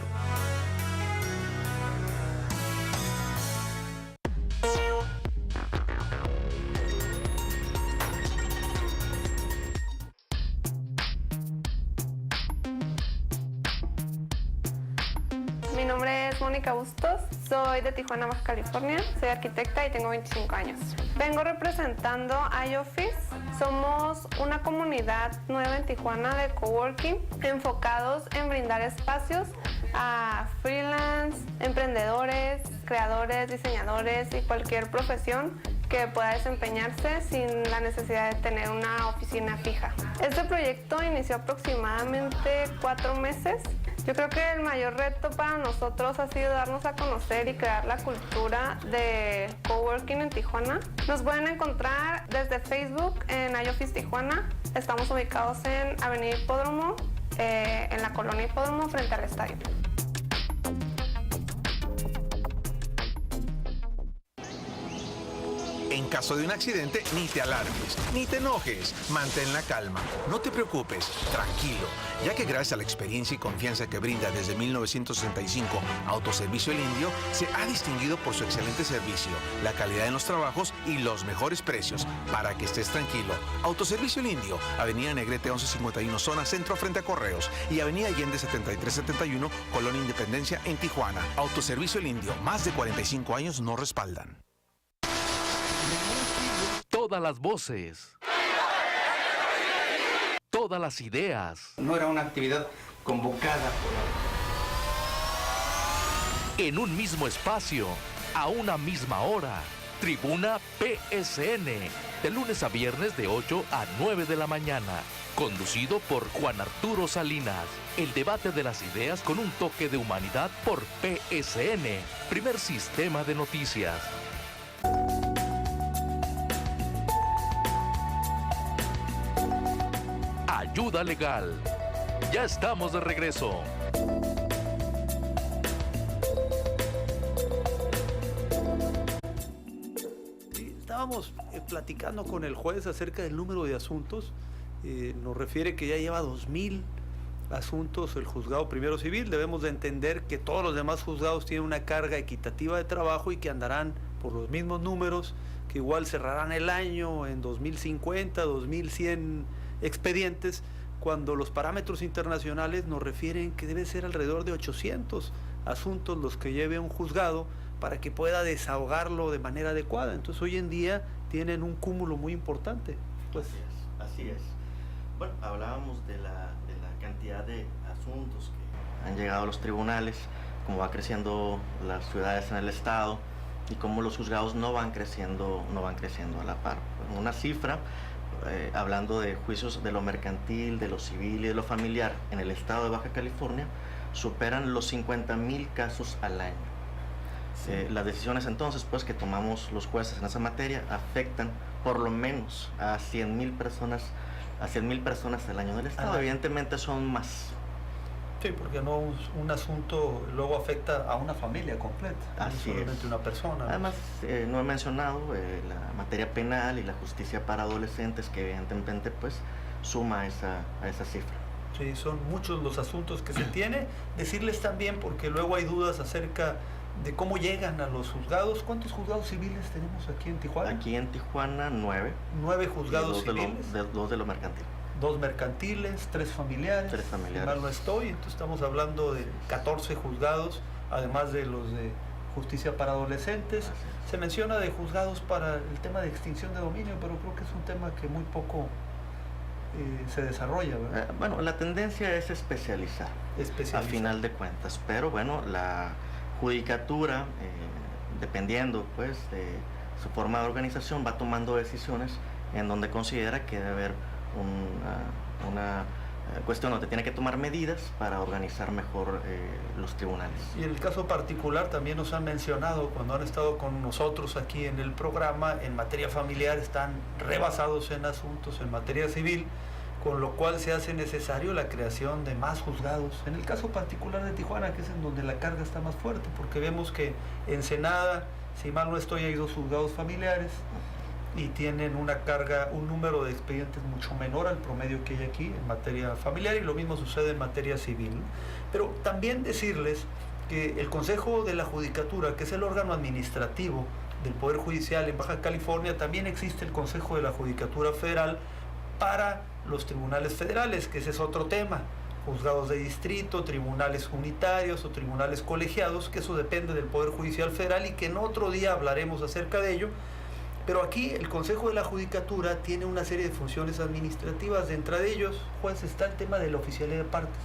Mi nombre es Mónica Bustos, soy de Tijuana, Baja California, soy arquitecta y tengo 25 años. Vengo representando a iOffice. Somos una comunidad nueva en Tijuana de coworking enfocados en brindar espacios a freelance, emprendedores, creadores, diseñadores y cualquier profesión que pueda desempeñarse sin la necesidad de tener una oficina fija. Este proyecto inició aproximadamente 4 meses. Yo creo que el mayor reto para nosotros ha sido darnos a conocer y crear la cultura de coworking en Tijuana. Nos pueden encontrar desde Facebook en iOffice Tijuana. Estamos ubicados en Avenida Hipódromo, en la colonia Hipódromo, frente al estadio. En caso de un accidente, ni te alarmes, ni te enojes, mantén la calma, no te preocupes, tranquilo, ya que gracias a la experiencia y confianza que brinda desde 1965 Autoservicio El Indio, se ha distinguido por su excelente servicio, la calidad en los trabajos y los mejores precios, para que estés tranquilo. Autoservicio El Indio, Avenida Negrete 1151, zona centro frente a Correos, y Avenida Allende 7371, Colonia Independencia en Tijuana. Autoservicio El Indio, más de 45 años nos respaldan. Todas las voces. Todas las ideas. No era una actividad convocada en un mismo espacio, a una misma hora. Tribuna PSN, de lunes a viernes de 8 a 9 de la mañana. Conducido por Juan Arturo Salinas. El debate de las ideas con un toque de humanidad por PSN, primer sistema de noticias. Ayuda legal. Ya estamos de regreso. Estábamos platicando con el juez acerca del número de asuntos. Nos refiere que ya lleva 2,000 asuntos el juzgado primero civil. Debemos de entender que todos los demás juzgados tienen una carga equitativa de trabajo y que andarán por los mismos números, que igual cerrarán el año en 2050, 2100 expedientes, cuando los parámetros internacionales nos refieren que debe ser alrededor de 800 asuntos los que lleve un juzgado para que pueda desahogarlo de manera adecuada. Entonces hoy en día tienen un cúmulo muy importante. Pues así es. Bueno, hablábamos de la cantidad de asuntos que han llegado a los tribunales, cómo va creciendo las ciudades en el estado y cómo los juzgados no van creciendo a la par. Una cifra, hablando de juicios de lo mercantil, de lo civil y de lo familiar en el estado de Baja California, superan los 50,000 casos al año. Las decisiones entonces pues que tomamos los jueces en esa materia afectan por lo menos a 100,000 personas al año del estado. Evidentemente son más. Sí, porque no un asunto luego afecta a una familia completa, así no solamente es. Una persona. Además, no he mencionado la materia penal y la justicia para adolescentes, que evidentemente pues suma a esa cifra. Sí, son muchos los asuntos que se tiene. Decirles también, porque luego hay dudas acerca de cómo llegan a los juzgados. ¿Cuántos juzgados civiles tenemos aquí en Tijuana? Aquí en Tijuana 9. 9 juzgados civiles. 2 de lo mercantil. 2 mercantiles, 3 familiares. 3 familiares. Si mal no estoy, entonces estamos hablando de 14 juzgados, además de los de justicia para adolescentes. Se menciona de juzgados para el tema de extinción de dominio, pero creo que es un tema que muy poco se desarrolla, ¿verdad? Bueno, la tendencia es especializar, a final de cuentas, pero bueno, la judicatura, dependiendo pues de su forma de organización, va tomando decisiones en donde considera que debe haber una cuestión donde tiene que tomar medidas para organizar mejor los tribunales. Y en el caso particular también nos han mencionado, cuando han estado con nosotros aquí en el programa, en materia familiar están rebasados en asuntos en materia civil, con lo cual se hace necesario la creación de más juzgados. En el caso particular de Tijuana, que es en donde la carga está más fuerte, porque vemos que Ensenada, si mal no estoy, hay 2 juzgados familiares y tienen una carga, un número de expedientes mucho menor al promedio que hay aquí en materia familiar, y lo mismo sucede en materia civil. Pero también decirles que el Consejo de la Judicatura, que es el órgano administrativo del Poder Judicial en Baja California, también existe el Consejo de la Judicatura Federal para los tribunales federales, que ese es otro tema, juzgados de distrito, tribunales unitarios o tribunales colegiados, que eso depende del Poder Judicial Federal y que en otro día hablaremos acerca de ello. Pero aquí el Consejo de la Judicatura tiene una serie de funciones administrativas. Dentro de ellos, juez, está el tema de la oficialía de partes.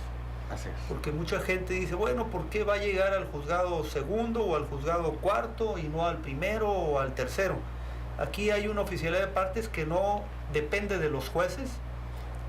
Así es. Porque mucha gente dice, bueno, ¿por qué va a llegar al juzgado segundo o al juzgado cuarto y no al primero o al tercero? Aquí hay una oficialidad de partes que no depende de los jueces,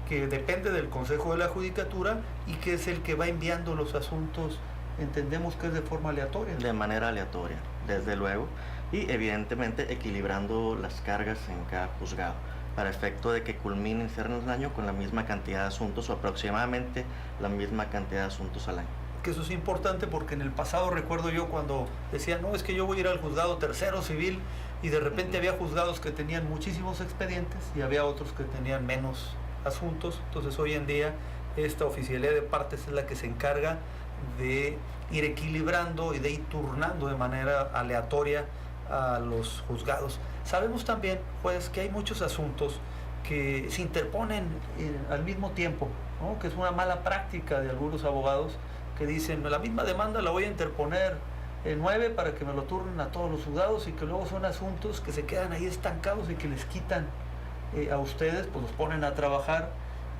que depende del Consejo de la Judicatura y que es el que va enviando los asuntos, entendemos que es de forma aleatoria. De manera aleatoria, desde luego, y evidentemente equilibrando las cargas en cada juzgado, para efecto de que culmine y cierren el año con la misma cantidad de asuntos o aproximadamente la misma cantidad de asuntos al año. Que eso es importante porque en el pasado recuerdo yo cuando decía, no, es que yo voy a ir al juzgado tercero civil y de repente había juzgados que tenían muchísimos expedientes y había otros que tenían menos asuntos. Entonces hoy en día esta oficialidad de partes es la que se encarga de ir equilibrando y de ir turnando de manera aleatoria a los juzgados. Sabemos también, juez, que hay muchos asuntos que se interponen al mismo tiempo, ¿no? Que es una mala práctica de algunos abogados que dicen, la misma demanda la voy a interponer en 9 para que me lo turnen a todos los juzgados, y que luego son asuntos que se quedan ahí estancados y que les quitan a ustedes, pues los ponen a trabajar,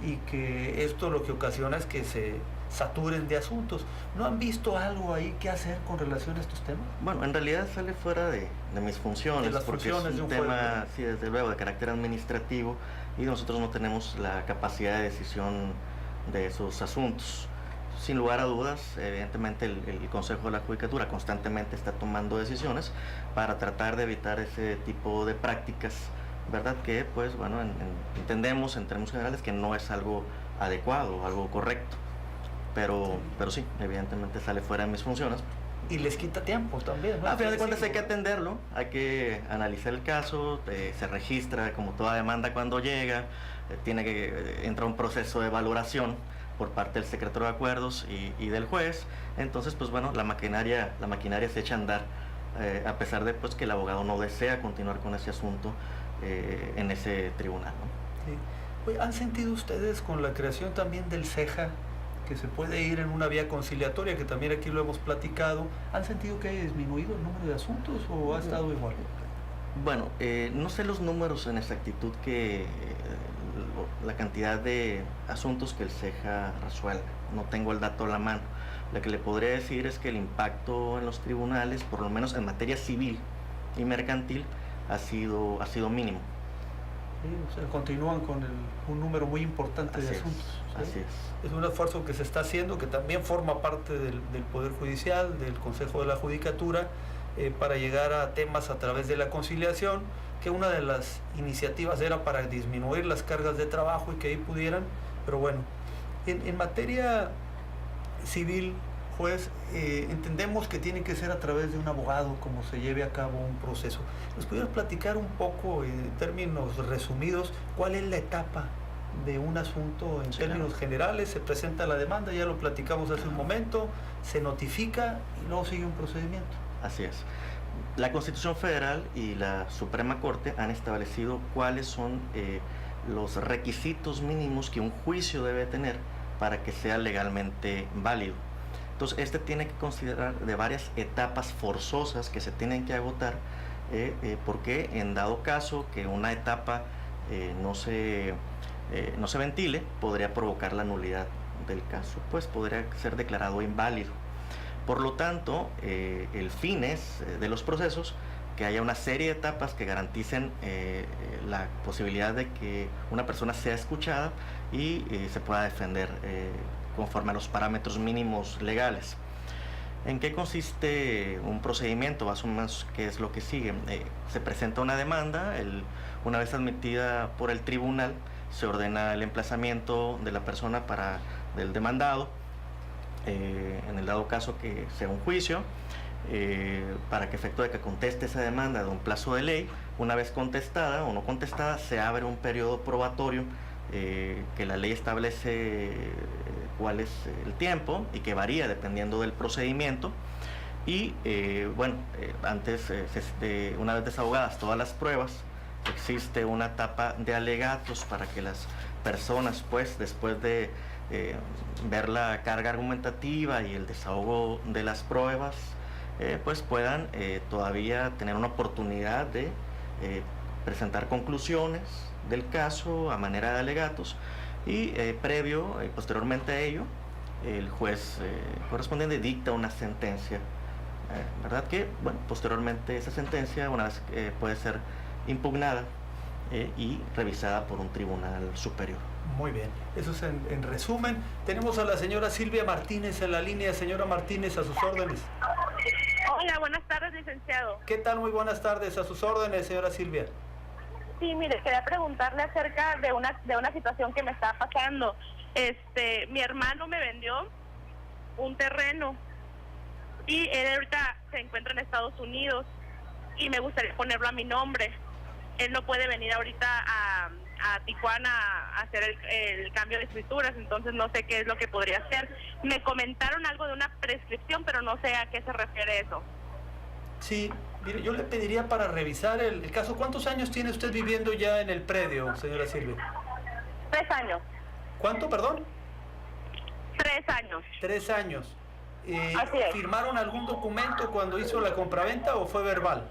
y que esto lo que ocasiona es que se saturen de asuntos. ¿No han visto algo ahí que hacer con relación a estos temas? Bueno, en realidad sale fuera de mis funciones, de las porque funciones es de un un juez, tema, ¿no? sí, desde luego, de carácter administrativo, y nosotros no tenemos la capacidad de decisión de esos asuntos. Sin lugar a dudas, evidentemente el Consejo de la Judicatura constantemente está tomando decisiones para tratar de evitar ese tipo de prácticas, ¿verdad? Que, pues, bueno, entendemos en términos generales que no es algo adecuado, algo correcto. Pero sí, evidentemente sale fuera de mis funciones. Y les quita tiempo también, ¿no? A final de cuentas hay que atenderlo, hay que analizar el caso, se registra como toda demanda cuando llega, tiene que entrar un proceso de valoración por parte del secretario de acuerdos y del juez. Entonces, pues bueno, la maquinaria se echa a andar, a pesar de, pues, que el abogado no desea continuar con ese asunto en ese tribunal, ¿no? Sí. Oye, ¿han sentido ustedes con la creación también del CEJA, que se puede ir en una vía conciliatoria, que también aquí lo hemos platicado, ¿han sentido que haya disminuido el número de asuntos o ha estado igual? Bueno, no sé los números en exactitud, que la cantidad de asuntos que el CEJA resuelve, no tengo el dato a la mano. Lo que le podría decir es que el impacto en los tribunales, por lo menos en materia civil y mercantil, ha sido mínimo. Sí, o sea, continúan con un número muy importante de asuntos. ¿Sí? Así es. Es un esfuerzo que se está haciendo, que también forma parte del Poder Judicial, del Consejo de la Judicatura, para llegar a temas a través de la conciliación, que una de las iniciativas era para disminuir las cargas de trabajo y que ahí pudieran, pero bueno, en materia civil, juez, entendemos que tiene que ser a través de un abogado como se lleve a cabo un proceso. ¿Nos pudieras platicar un poco, en términos resumidos, cuál es la etapa de un asunto en términos generales? Se presenta la demanda, ya lo platicamos hace un momento, se notifica y luego sigue un procedimiento. Así es. La Constitución Federal y la Suprema Corte han establecido cuáles son los requisitos mínimos que un juicio debe tener para que sea legalmente válido. Entonces, este tiene que considerar de varias etapas forzosas que se tienen que agotar, porque en dado caso que una etapa no se ventile, podría provocar la nulidad del caso, pues podría ser declarado inválido. Por lo tanto, el fin es de los procesos que haya una serie de etapas que garanticen la posibilidad de que una persona sea escuchada y se pueda defender conforme a los parámetros mínimos legales. ¿En qué consiste un procedimiento? Más o menos, ¿qué es lo que sigue? Se presenta una demanda, una vez admitida por el tribunal, se ordena el emplazamiento de la persona del demandado, en el dado caso que sea un juicio, para que efecto de que conteste esa demanda de un plazo de ley. Una vez contestada o no contestada, se abre un periodo probatorio que la ley establece cuál es el tiempo y que varía dependiendo del procedimiento. Y una vez desahogadas todas las pruebas, existe una etapa de alegatos para que las personas, pues, después de ver la carga argumentativa y el desahogo de las pruebas, pues puedan todavía tener una oportunidad de presentar conclusiones del caso a manera de alegatos, y previo y posteriormente a ello, el juez correspondiente dicta una sentencia, ¿verdad? Que, bueno, posteriormente esa sentencia, una vez puede ser impugnada y revisada por un tribunal superior. Muy bien, eso es en resumen. Tenemos a la señora Silvia Martínez en la línea. Señora Martínez, a sus órdenes. Hola, buenas tardes, licenciado. ¿Qué tal? Muy buenas tardes, a sus órdenes, señora Silvia. Sí, mire, quería preguntarle acerca de una situación que me está pasando. Mi hermano me vendió un terreno y él ahorita se encuentra en Estados Unidos y me gustaría ponerlo a mi nombre. Él no puede venir ahorita a Tijuana a hacer el cambio de escrituras, entonces no sé qué es lo que podría hacer. Me comentaron algo de una prescripción, pero no sé a qué se refiere eso. Sí, mire, yo le pediría para revisar el caso. ¿Cuántos años tiene usted viviendo ya en el predio, señora Silvia? 3 años. ¿Cuánto, perdón? 3 años. 3 años. Así es. ¿Firmaron algún documento cuando hizo la compraventa o fue verbal?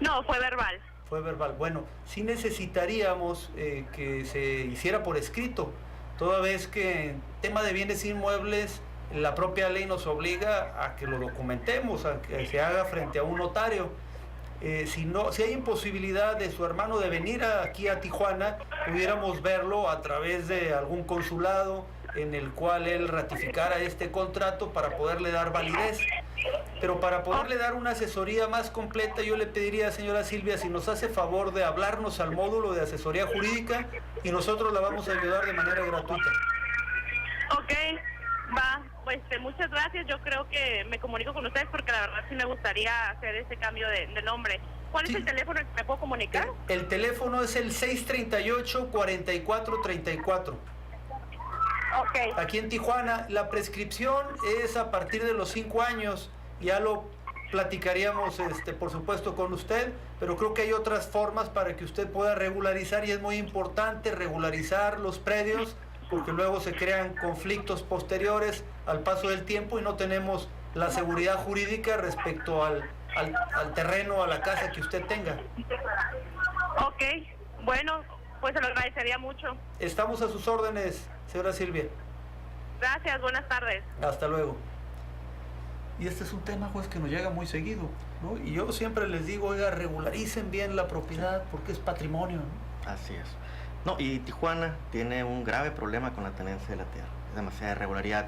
No, fue verbal. Fue verbal. Bueno, sí necesitaríamos que se hiciera por escrito, toda vez que en tema de bienes inmuebles la propia ley nos obliga a que lo documentemos, a que se haga frente a un notario. Si hay imposibilidad de su hermano de venir aquí a Tijuana, pudiéramos verlo a través de algún consulado en el cual él ratificara este contrato para poderle dar validez. Pero para poderle dar una asesoría más completa, yo le pediría, señora Silvia, si nos hace favor de hablarnos al módulo de asesoría jurídica y nosotros la vamos a ayudar de manera gratuita. Ok, va, pues muchas gracias. Yo creo que me comunico con ustedes porque la verdad sí me gustaría hacer ese cambio de nombre. ¿Cuál es el teléfono en que me puedo comunicar? El teléfono es el 638-4434. Okay. Aquí en Tijuana, la prescripción es a partir de los 5 años. Ya lo platicaríamos, por supuesto, con usted, pero creo que hay otras formas para que usted pueda regularizar y es muy importante regularizar los predios porque luego se crean conflictos posteriores al paso del tiempo y no tenemos la seguridad jurídica respecto al terreno, a la casa que usted tenga. Ok, bueno, pues se lo agradecería mucho. Estamos a sus órdenes, señora Silvia. Gracias, buenas tardes. Hasta luego. Y este es un tema, juez, que nos llega muy seguido, ¿no? Y yo siempre les digo, oiga, regularicen bien la propiedad porque es patrimonio, ¿no? Así es. No, y Tijuana tiene un grave problema con la tenencia de la tierra. Es demasiada irregularidad.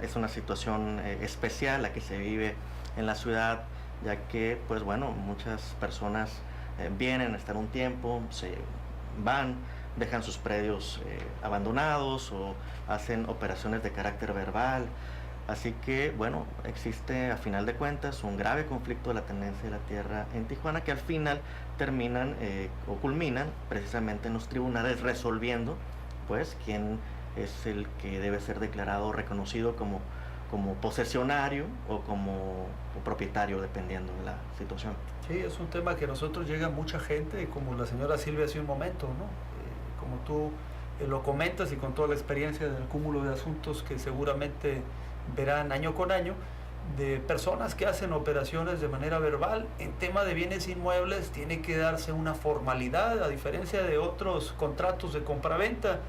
Es una situación especial la que se vive en la ciudad, ya que, pues bueno, muchas personas vienen a estar un tiempo, se van, dejan sus predios abandonados o hacen operaciones de carácter verbal. Así que, bueno, existe a final de cuentas un grave conflicto de la tenencia de la tierra en Tijuana que al final terminan o culminan precisamente en los tribunales resolviendo, pues, quién es el que debe ser declarado o reconocido como posesionario o como propietario, dependiendo de la situación. Sí, es un tema que a nosotros llega mucha gente, como la señora Silvia hace un momento, ¿no? Como tú lo comentas y con toda la experiencia del cúmulo de asuntos que seguramente verán año con año, de personas que hacen operaciones de manera verbal. En tema de bienes inmuebles tiene que darse una formalidad, a diferencia de otros contratos de compraventa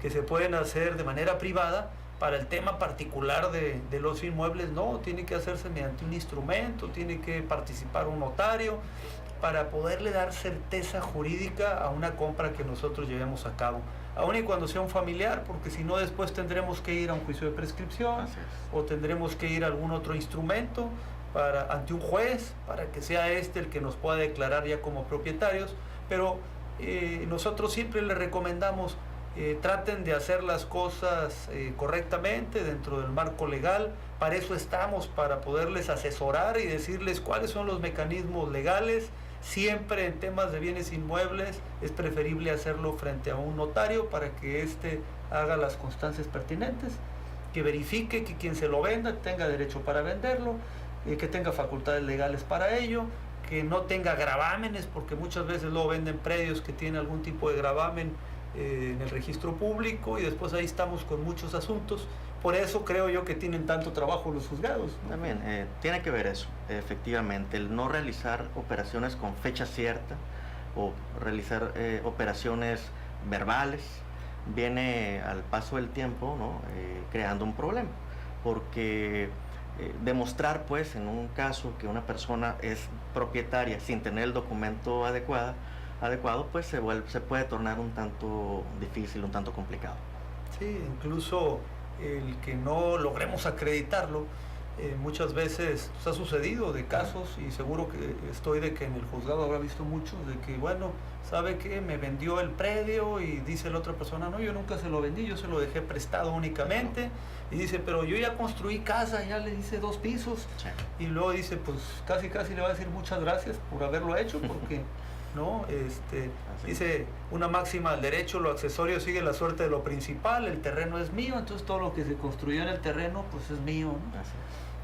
que se pueden hacer de manera privada. Para el tema particular de los inmuebles, no, tiene que hacerse mediante un instrumento, tiene que participar un notario para poderle dar certeza jurídica a una compra que nosotros llevemos a cabo, aun y cuando sea un familiar, porque si no después tendremos que ir a un juicio de prescripción o tendremos que ir a algún otro instrumento ante un juez para que sea el que nos pueda declarar ya como propietarios. Pero nosotros siempre les recomendamos traten de hacer las cosas correctamente dentro del marco legal. Para eso estamos, para poderles asesorar y decirles cuáles son los mecanismos legales. Siempre en temas de bienes inmuebles es preferible hacerlo frente a un notario para que éste haga las constancias pertinentes, que verifique que quien se lo venda tenga derecho para venderlo, que tenga facultades legales para ello, que no tenga gravámenes, porque muchas veces luego venden predios que tienen algún tipo de gravamen en el registro público y después ahí estamos con muchos asuntos. Por eso creo yo que tienen tanto trabajo los juzgados, ¿no? También tiene que ver eso, efectivamente, el no realizar operaciones con fecha cierta o realizar operaciones verbales viene al paso del tiempo, ¿no? Creando un problema, porque demostrar, pues, en un caso que una persona es propietaria sin tener el documento adecuado, pues se puede tornar un tanto difícil, un tanto complicado. Sí, incluso el que no logremos acreditarlo, muchas veces ha sucedido de casos, y seguro que estoy de que en el juzgado habrá visto muchos, de que bueno, ¿sabe qué? Me vendió el predio y dice la otra persona, no, yo nunca se lo vendí, yo se lo dejé prestado únicamente, y dice, pero yo ya construí casa, ya le hice 2 pisos, y luego dice, pues casi le va a decir muchas gracias por haberlo hecho, porque ¿no? Dice una máxima: el derecho, lo accesorio sigue la suerte de lo principal, el terreno es mío, entonces todo lo que se construyó en el terreno pues es mío, ¿no?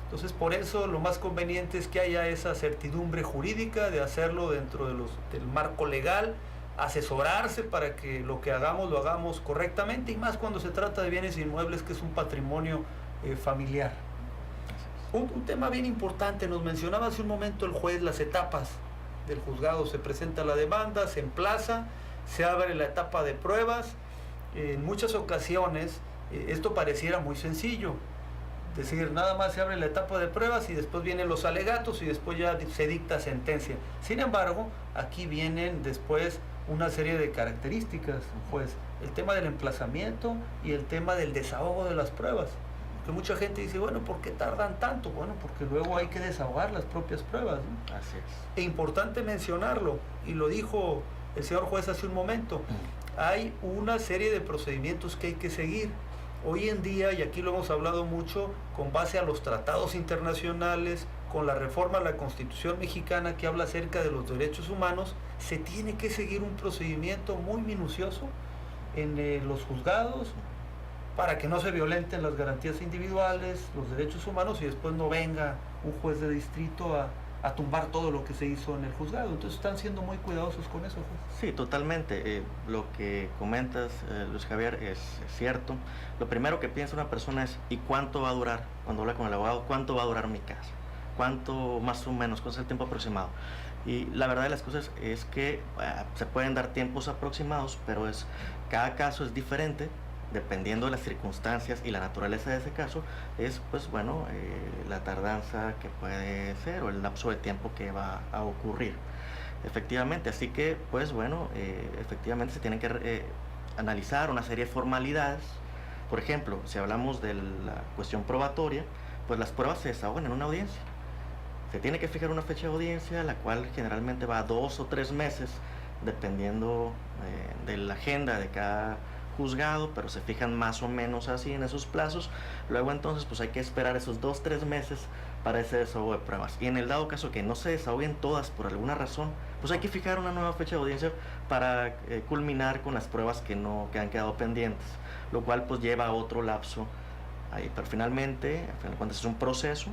Entonces por eso lo más conveniente es que haya esa certidumbre jurídica de hacerlo dentro de del marco legal, asesorarse para que lo que hagamos lo hagamos correctamente, y más cuando se trata de bienes inmuebles, que es un patrimonio familiar. Un tema bien importante, nos mencionaba hace un momento el juez las etapas del juzgado. Se presenta la demanda, se emplaza, se abre la etapa de pruebas. En muchas ocasiones esto pareciera muy sencillo, es decir, nada más se abre la etapa de pruebas y después vienen los alegatos y después ya se dicta sentencia. Sin embargo, aquí vienen después una serie de características, pues el tema del emplazamiento y el tema del desahogo de las pruebas. Que mucha gente dice, bueno, ¿por qué tardan tanto? Bueno, porque luego hay que desahogar las propias pruebas, ¿no? Así es. E importante mencionarlo, y lo dijo el señor juez hace un momento, hay una serie de procedimientos que hay que seguir. Hoy en día, y aquí lo hemos hablado mucho, con base a los tratados internacionales, con la reforma a la Constitución mexicana que habla acerca de los derechos humanos, se tiene que seguir un procedimiento muy minucioso en los juzgados, para que no se violenten las garantías individuales, los derechos humanos, y después no venga un juez de distrito a tumbar todo lo que se hizo en el juzgado. Entonces están siendo muy cuidadosos con eso, juez. Sí, totalmente. Lo que comentas, Luis Javier, es cierto. Lo primero que piensa una persona es, ¿y cuánto va a durar? Cuando habla con el abogado, ¿cuánto va a durar mi caso? ¿Cuánto más o menos? ¿Cuál es el tiempo aproximado? Y la verdad de las cosas es que se pueden dar tiempos aproximados, pero cada caso es diferente. Dependiendo de las circunstancias y la naturaleza de ese caso, es pues bueno, la tardanza que puede ser o el lapso de tiempo que va a ocurrir. Efectivamente, así que pues bueno, efectivamente se tienen que analizar una serie de formalidades. Por ejemplo, si hablamos de la cuestión probatoria, pues las pruebas se desahogan en una audiencia. Se tiene que fijar una fecha de audiencia, la cual generalmente va a 2 o 3 meses, dependiendo de la agenda de cada juzgado, pero se fijan más o menos así en esos plazos. Luego entonces pues hay que esperar esos 2-3 meses para ese desahogo de pruebas, y en el dado caso que no se desahoguen todas por alguna razón, pues hay que fijar una nueva fecha de audiencia para culminar con las pruebas que han quedado pendientes, lo cual pues lleva a otro lapso ahí. Pero finalmente, al final de cuentas, es un proceso,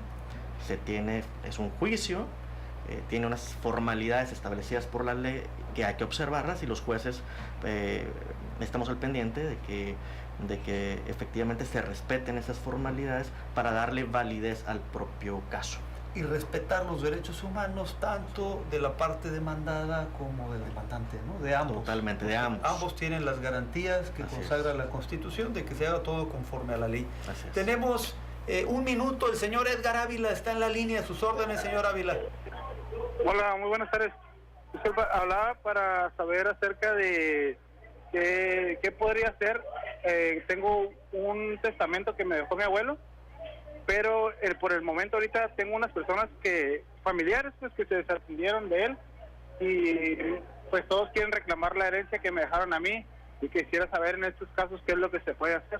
es un juicio, tiene unas formalidades establecidas por la ley que hay que observarlas, y los jueces estamos al pendiente de que efectivamente se respeten esas formalidades para darle validez al propio caso. Y respetar los derechos humanos tanto de la parte demandada como del demandante, ¿no? De ambos. Totalmente, de ambos. Ambos tienen las garantías que consagra la Constitución de que se haga todo conforme a la ley. Así es. Tenemos 1 minuto, el señor Edgar Ávila está en la línea, a sus órdenes, señor Ávila. Hola, muy buenas tardes. Disculpa, hablaba para saber acerca de qué podría hacer. Tengo un testamento que me dejó mi abuelo, pero por el momento ahorita tengo unas personas familiares pues que se desatendieron de él, y pues todos quieren reclamar la herencia que me dejaron a mí, y quisiera saber en estos casos qué es lo que se puede hacer.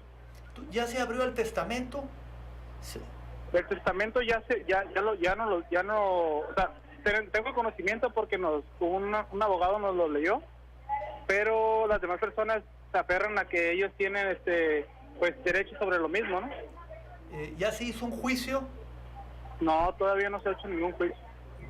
¿Ya se abrió el testamento? Sí. El testamento ya no, o sea, tengo conocimiento porque un abogado nos lo leyó, pero las demás personas se aferran a que ellos tienen pues derechos sobre lo mismo, ¿no? ¿Ya se hizo un juicio? No, todavía no se ha hecho ningún juicio.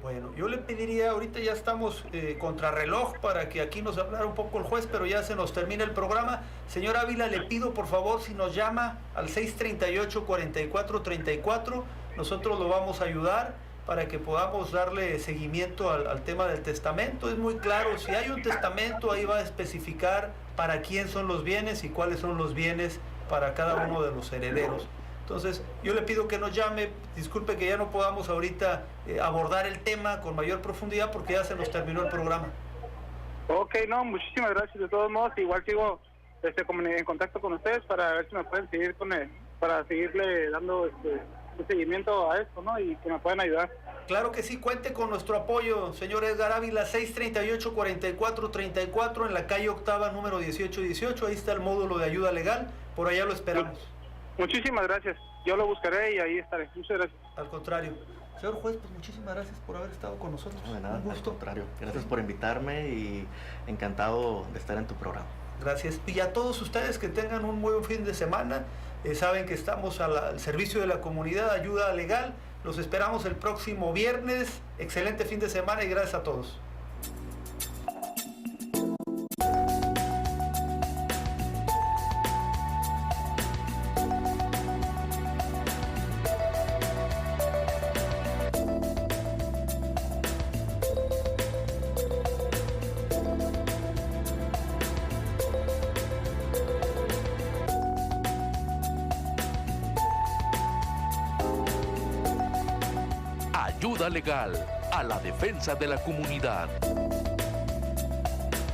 Bueno, yo le pediría, ahorita ya estamos contrarreloj para que aquí nos hablara un poco el juez, pero ya se nos termina el programa. Señor Ávila, le pido por favor, si nos llama al 638-4434, nosotros lo vamos a ayudar para que podamos darle seguimiento al tema del testamento. Es muy claro, si hay un testamento, ahí va a especificar para quién son los bienes y cuáles son los bienes para cada uno de los herederos. Entonces, yo le pido que nos llame, disculpe que ya no podamos ahorita abordar el tema con mayor profundidad porque ya se nos terminó el programa. Ok, no, muchísimas gracias. De todos modos, igual sigo en contacto con ustedes para ver si me pueden seguir para seguirle dando un seguimiento a esto, ¿no? Y que me puedan ayudar. Claro que sí, cuente con nuestro apoyo, señor Edgar Ávila, 638-4434 en la calle Octava, número 1818. Ahí está el módulo de ayuda legal, por allá lo esperamos. Muchísimas gracias, yo lo buscaré y ahí estaré. Muchas gracias. Al contrario. Señor juez, pues muchísimas gracias por haber estado con nosotros. No, de nada, un gusto. Al contrario, gracias por invitarme y encantado de estar en tu programa. Gracias. Y a todos ustedes que tengan un buen fin de semana. Saben que estamos al servicio de la comunidad, ayuda legal. Los esperamos el próximo viernes. Excelente fin de semana y gracias a todos. Ayuda legal a la defensa de la comunidad.